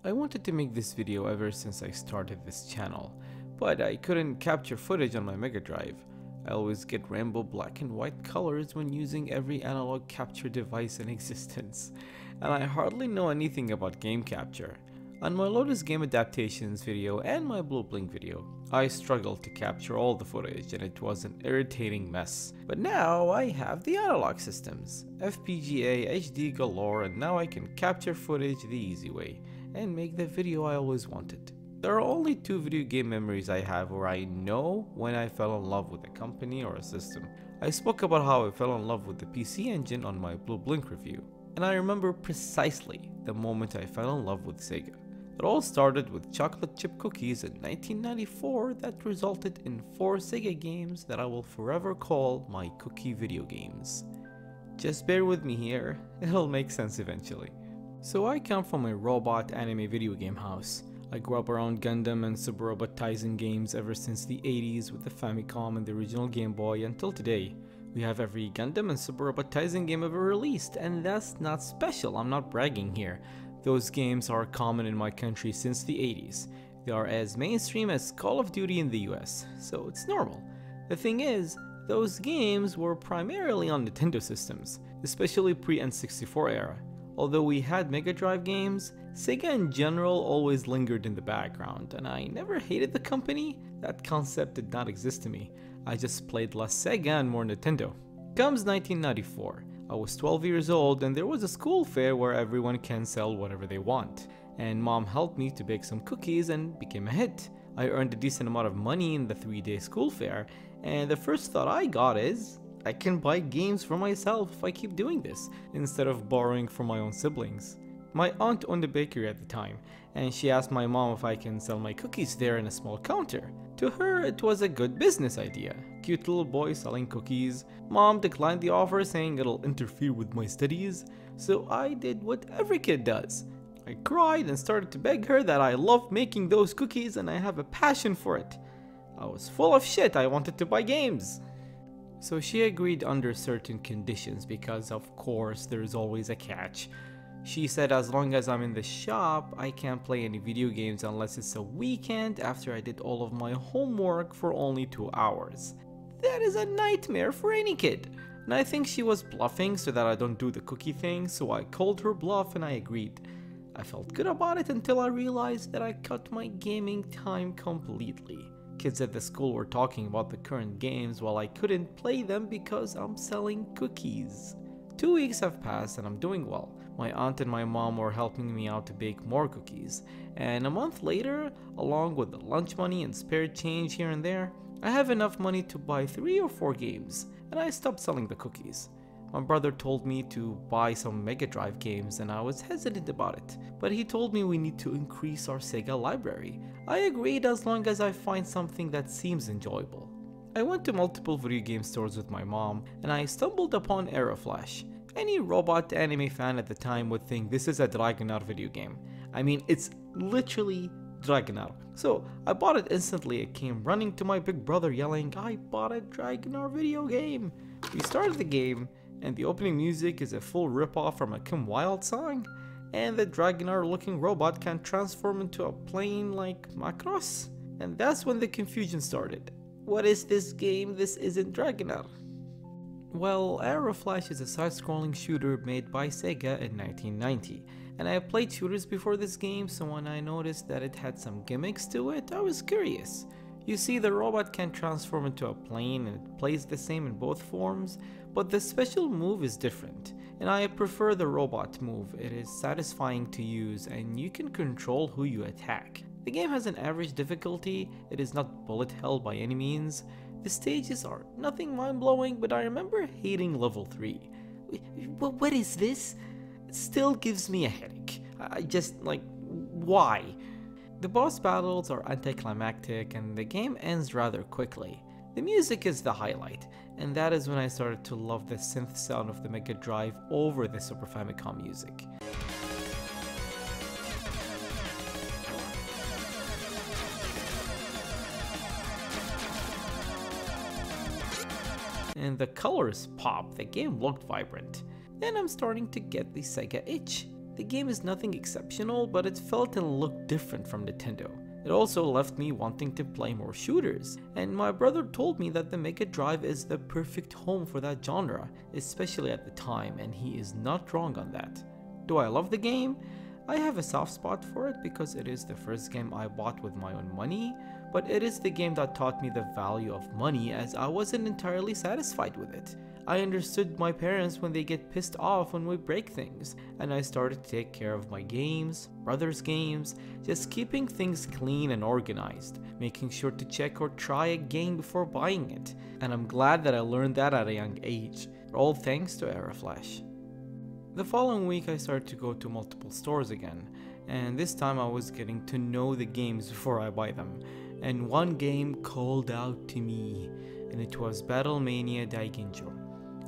I wanted to make this video ever since I started this channel, but I couldn't capture footage on my Mega Drive. I always get rainbow black and white colors when using every analog capture device in existence, and I hardly know anything about game capture. On my Lotus Game Adaptations video and my Blue Blink video, I struggled to capture all the footage and it was an irritating mess. But now I have the analog systems, FPGA, HD galore, and now I can capture footage the easy way and make the video I always wanted. There are only two video game memories I have where I know when I fell in love with a company or a system. I spoke about how I fell in love with the PC Engine on my Blue Blink review, and I remember precisely the moment I fell in love with Sega. It all started with chocolate chip cookies in 1994 that resulted in 4 Sega games that I will forever call my cookie video games. Just bear with me here, it'll make sense eventually. So I come from a robot anime video game house. I grew up around Gundam and Super Robot Taisen games ever since the 80s with the Famicom and the original Game Boy until today. We have every Gundam and Super Robot Taisen game ever released, and that's not special, I'm not bragging here. Those games are common in my country since the 80s. They are as mainstream as Call of Duty in the US, so it's normal. The thing is, those games were primarily on Nintendo systems, especially pre-N64 era. Although we had Mega Drive games, Sega in general always lingered in the background, and I never hated the company. That concept did not exist to me. I just played less Sega and more Nintendo. Comes 1994. I was 12 years old and there was a school fair where everyone can sell whatever they want. And mom helped me to bake some cookies and became a hit. I earned a decent amount of money in the 3-day school fair, and the first thought I got is, I can buy games for myself if I keep doing this, instead of borrowing from my own siblings. My aunt owned a bakery at the time, and she asked my mom if I can sell my cookies there in a small counter. To her, it was a good business idea. Cute little boy selling cookies. Mom declined the offer saying it'll interfere with my studies, so I did what every kid does. I cried and started to beg her that I love making those cookies and I have a passion for it. I was full of shit, I wanted to buy games. So she agreed under certain conditions because of course there's always a catch. She said as long as I'm in the shop, I can't play any video games unless it's a weekend after I did all of my homework for only 2 hours. That is a nightmare for any kid. And I think she was bluffing so that I don't do the cookie thing, so I called her bluff and I agreed. I felt good about it until I realized that I cut my gaming time completely. Kids at the school were talking about the current games while I couldn't play them because I'm selling cookies. 2 weeks have passed and I'm doing well. My aunt and my mom were helping me out to bake more cookies, and a month later, along with the lunch money and spare change here and there, I have enough money to buy 3 or 4 games, and I stopped selling the cookies. My brother told me to buy some Mega Drive games and I was hesitant about it, but he told me we need to increase our Sega library. I agreed as long as I find something that seems enjoyable. I went to multiple video game stores with my mom and I stumbled upon Aeroflash. Any robot anime fan at the time would think this is a Dragonar video game. I mean, it's literally Dragonar. So I bought it instantly. I came running to my big brother yelling, I bought a Dragonar video game. We started the game and the opening music is a full ripoff from a Kim Wilde song, and the Dragonar looking robot can transform into a plane like Macross. And that's when the confusion started. What is this game? This isn't Dragonar. Well, Aeroflash is a side-scrolling shooter made by Sega in 1990, and I played shooters before this game, so when I noticed that it had some gimmicks to it, I was curious. You see, the robot can transform into a plane and it plays the same in both forms, but the special move is different, and I prefer the robot move. It is satisfying to use and you can control who you attack. The game has an average difficulty, it is not bullet hell by any means. The stages are nothing mind-blowing, but I remember hating level 3. What is this? It still gives me a headache. I just why? The boss battles are anticlimactic and the game ends rather quickly. The music is the highlight, and that is when I started to love the synth sound of the Mega Drive over the Super Famicom music. And the colors pop, the game looked vibrant. Then I'm starting to get the Sega itch. The game is nothing exceptional, but it felt and looked different from Nintendo. It also left me wanting to play more shooters, and my brother told me that the Mega Drive is the perfect home for that genre, especially at the time, and he is not wrong on that. Do I love the game? I have a soft spot for it because it is the first game I bought with my own money, but it is the game that taught me the value of money as I wasn't entirely satisfied with it. I understood my parents when they get pissed off when we break things, and I started to take care of my games, brother's games, just keeping things clean and organized, making sure to check or try a game before buying it, and I'm glad that I learned that at a young age, all thanks to Aeroflash. The following week I started to go to multiple stores again, and this time I was getting to know the games before I buy them, and one game called out to me, and it was Battle Mania Daiginjo.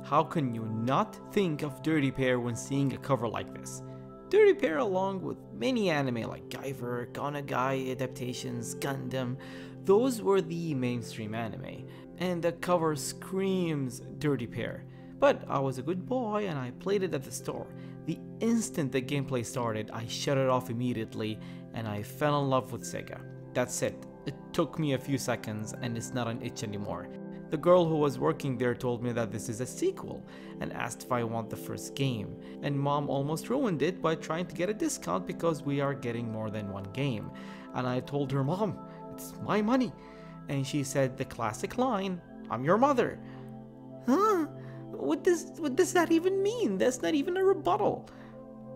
How can you not think of Dirty Pair when seeing a cover like this? Dirty Pair, along with many anime like Guyver, Gonagai adaptations, Gundam, those were the mainstream anime, and the cover screams Dirty Pair. But I was a good boy and I played it at the store. The instant the gameplay started, I shut it off immediately and I fell in love with Sega. That's it. It took me a few seconds and it's not an itch anymore. The girl who was working there told me that this is a sequel and asked if I want the first game, and mom almost ruined it by trying to get a discount because we are getting more than one game. And I told her, "Mom, it's my money." And she said the classic line, "I'm your mother." Huh? What does that even mean? That's not even a rebuttal.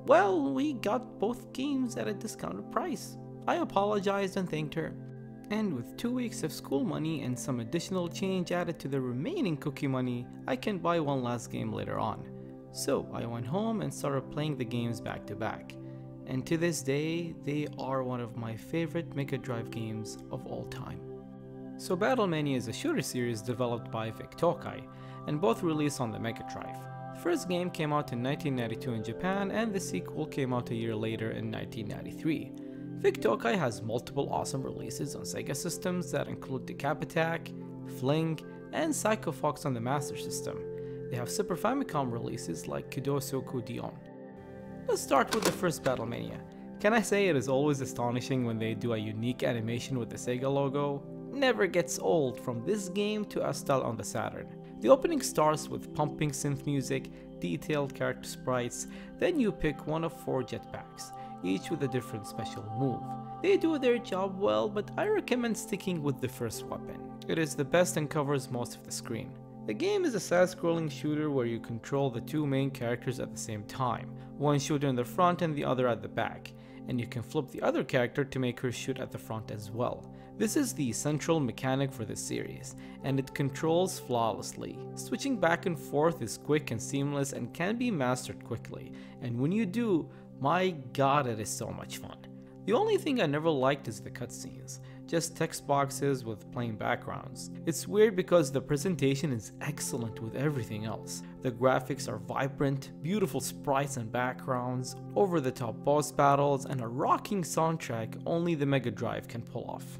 Well, we got both games at a discounted price. I apologized and thanked her. And with 2 weeks of school money and some additional change added to the remaining cookie money, I can buy one last game later on. So I went home and started playing the games back to back. And to this day, they are one of my favorite Mega Drive games of all time. So Battle Mania is a shooter series developed by Vic Tokai, and both released on the Mega Drive. The first game came out in 1992 in Japan, and the sequel came out a year later in 1993. Vic Tokai has multiple awesome releases on Sega systems that include the Cap Attack, Fling, and Psycho Fox on the Master System. They have Super Famicom releases like Kudosoku Dion. Let's start with the first Battle Mania. Can I say it is always astonishing when they do a unique animation with the Sega logo? Never gets old from this game to Astal on the Saturn. The opening starts with pumping synth music, detailed character sprites, then you pick one of 4 jetpacks, each with a different special move. They do their job well, but I recommend sticking with the first weapon. It is the best and covers most of the screen. The game is a side-scrolling shooter where you control the 2 main characters at the same time, one shooter in the front and the other at the back, and you can flip the other character to make her shoot at the front as well. This is the central mechanic for this series, and it controls flawlessly. Switching back and forth is quick and seamless and can be mastered quickly, and when you do, my god, it is so much fun. The only thing I never liked is the cutscenes, just text boxes with plain backgrounds. It's weird because the presentation is excellent with everything else. The graphics are vibrant, beautiful sprites and backgrounds, over-the-top boss battles, and a rocking soundtrack only the Mega Drive can pull off.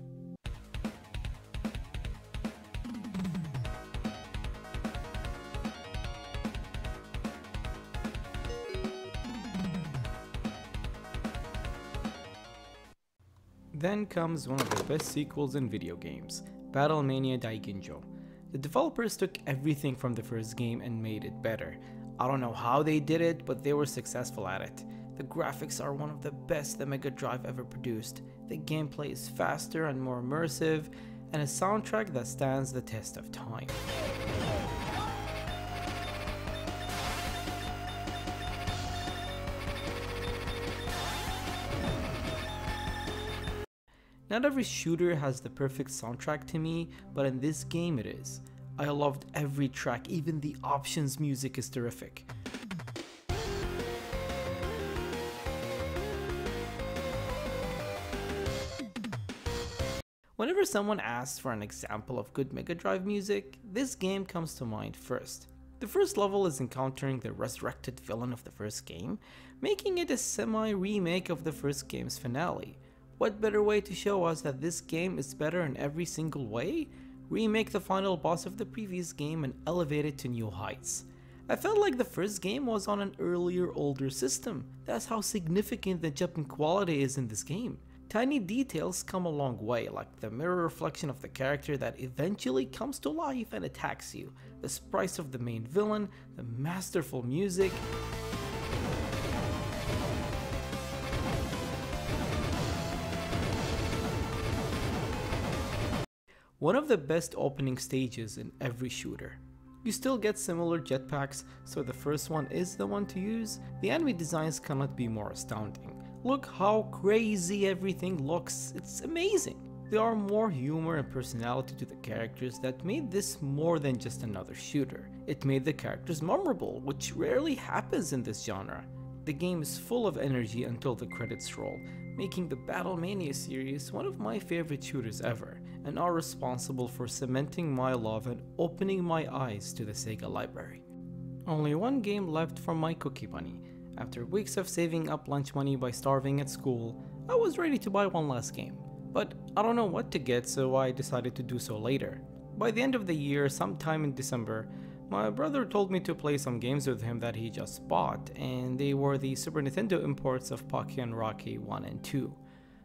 Then comes one of the best sequels in video games, Battle Mania Daiginjo. The developers took everything from the first game and made it better. I don't know how they did it, but they were successful at it. The graphics are one of the best the Mega Drive ever produced. The gameplay is faster and more immersive, and a soundtrack that stands the test of time. Not every shooter has the perfect soundtrack to me, but in this game it is. I loved every track, even the options music is terrific. Whenever someone asks for an example of good Mega Drive music, this game comes to mind first. The first level is encountering the resurrected villain of the first game, making it a semi-remake of the first game's finale. What better way to show us that this game is better in every single way? Remake the final boss of the previous game and elevate it to new heights. I felt like the first game was on an earlier, older system. That's how significant the jump in quality is in this game. Tiny details come a long way, like the mirror reflection of the character that eventually comes to life and attacks you, the sprites of the main villain, the masterful music. One of the best opening stages in every shooter. You still get similar jetpacks, so the first one is the one to use. The enemy designs cannot be more astounding. Look how crazy everything looks, it's amazing. There are more humor and personality to the characters that made this more than just another shooter. It made the characters memorable, which rarely happens in this genre. The game is full of energy until the credits roll, making the Battle Mania series one of my favorite shooters ever, and are responsible for cementing my love and opening my eyes to the Sega library. Only one game left for my cookie money. After weeks of saving up lunch money by starving at school, I was ready to buy one last game. But I don't know what to get, so I decided to do so later. By the end of the year, sometime in December, my brother told me to play some games with him that he just bought, and they were the Super Nintendo imports of Pocky and Rocky 1 and 2.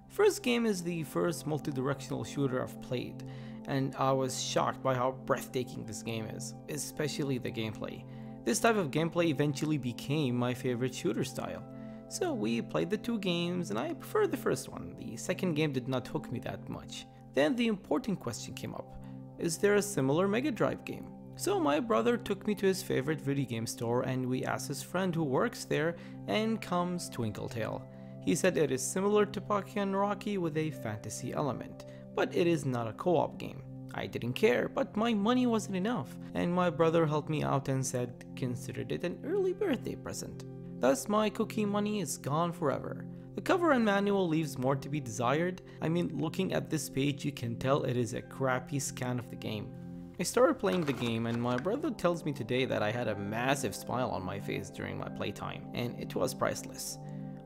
First game is the first multi-directional shooter I've played, and I was shocked by how breathtaking this game is, especially the gameplay. This type of gameplay eventually became my favorite shooter style. So we played the two games, and I preferred the first one. The second game did not hook me that much. Then the important question came up: is there a similar Mega Drive game? So my brother took me to his favorite video game store, and we asked his friend who works there, and comes Twinkle Tail. He said it is similar to Pocky and Rocky with a fantasy element, but it is not a co-op game. I didn't care, but my money wasn't enough, and my brother helped me out and said considered it an early birthday present. Thus my cookie money is gone forever. The cover and manual leaves more to be desired. I mean, looking at this page you can tell it is a crappy scan of the game. I started playing the game, and my brother tells me today that I had a massive smile on my face during my playtime, and it was priceless.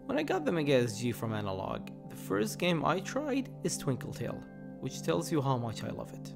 When I got the Mega SG from Analog, the first game I tried is Twinkle Tail, which tells you how much I love it.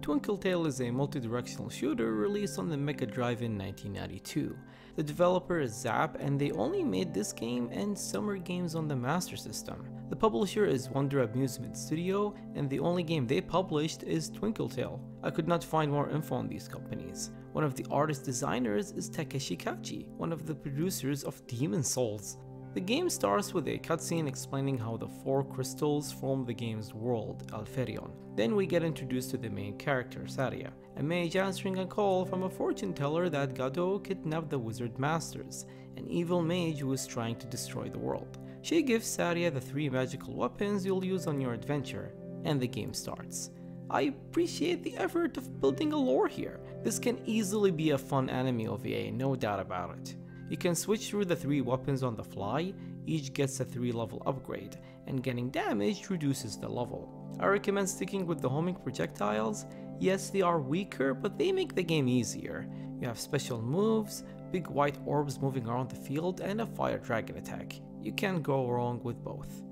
Twinkle Tail is a multi-directional shooter released on the Mega Drive in 1992. The developer is Zap, and they only made this game and summer games on the Master System. The publisher is Wonder Amusement Studio, and the only game they published is Twinkle Tail. I could not find more info on these companies. One of the artist designers is Takeshi Kachi, one of the producers of Demon's Souls. The game starts with a cutscene explaining how the 4 crystals form the game's world, Alferion. Then we get introduced to the main character, Saria, a mage answering a call from a fortune teller that Godot kidnapped the wizard masters, an evil mage who is trying to destroy the world. She gives Saria the 3 magical weapons you'll use on your adventure, and the game starts. I appreciate the effort of building a lore here. This can easily be a fun anime OVA, no doubt about it. You can switch through the 3 weapons on the fly, each gets a 3-level upgrade, and getting damaged reduces the level. I recommend sticking with the homing projectiles. Yes, they are weaker, but they make the game easier. You have special moves, big white orbs moving around the field, and a fire dragon attack. You can't go wrong with both.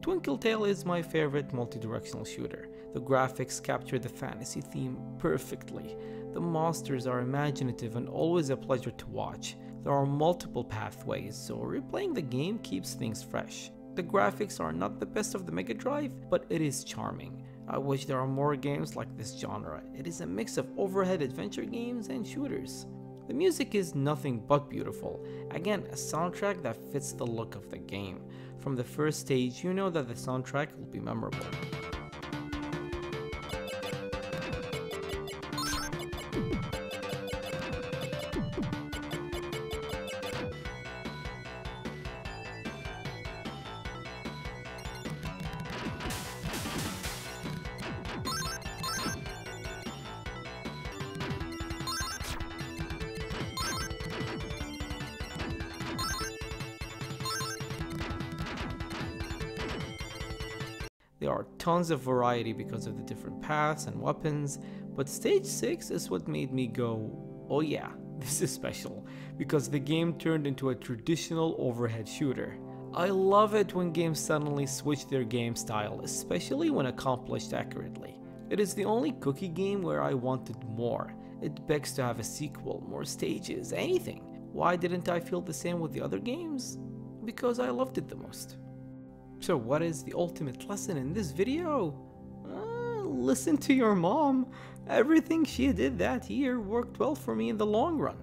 Twinkle Tail is my favorite multi-directional shooter. The graphics capture the fantasy theme perfectly. The monsters are imaginative and always a pleasure to watch. There are multiple pathways, so replaying the game keeps things fresh. The graphics are not the best of the Mega Drive, but it is charming. I wish there are more games like this genre. It is a mix of overhead adventure games and shooters. The music is nothing but beautiful. Again, a soundtrack that fits the look of the game. From the first stage, you know that the soundtrack will be memorable. There are tons of variety because of the different paths and weapons, but stage 6 is what made me go, oh yeah, this is special, because the game turned into a traditional overhead shooter. I love it when games suddenly switch their game style, especially when accomplished accurately. It is the only cookie game where I wanted more, It begs to have a sequel, more stages, anything. Why didn't I feel the same with the other games? Because I loved it the most. So what is the ultimate lesson in this video? Listen to your mom. Everything she did that year worked well for me in the long run.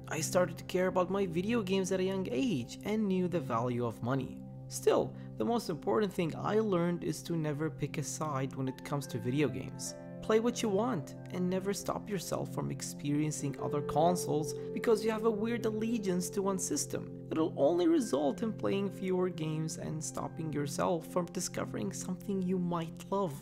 I started to care about my video games at a young age and knew the value of money. Still, the most important thing I learned is to never pick a side when it comes to video games. Play what you want and never stop yourself from experiencing other consoles because you have a weird allegiance to one system. It'll only result in playing fewer games and stopping yourself from discovering something you might love.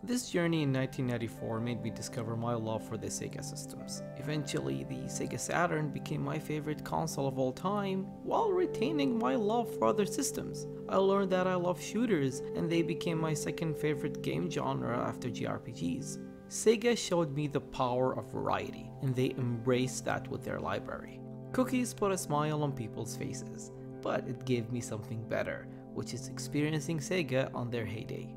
This journey in 1994 made me discover my love for the Sega systems. Eventually, the Sega Saturn became my favorite console of all time, while retaining my love for other systems. I learned that I love shooters, and they became my second favorite game genre after JRPGs. Sega showed me the power of variety, and they embraced that with their library. Cookies put a smile on people's faces, but it gave me something better, which is experiencing Sega on their heyday.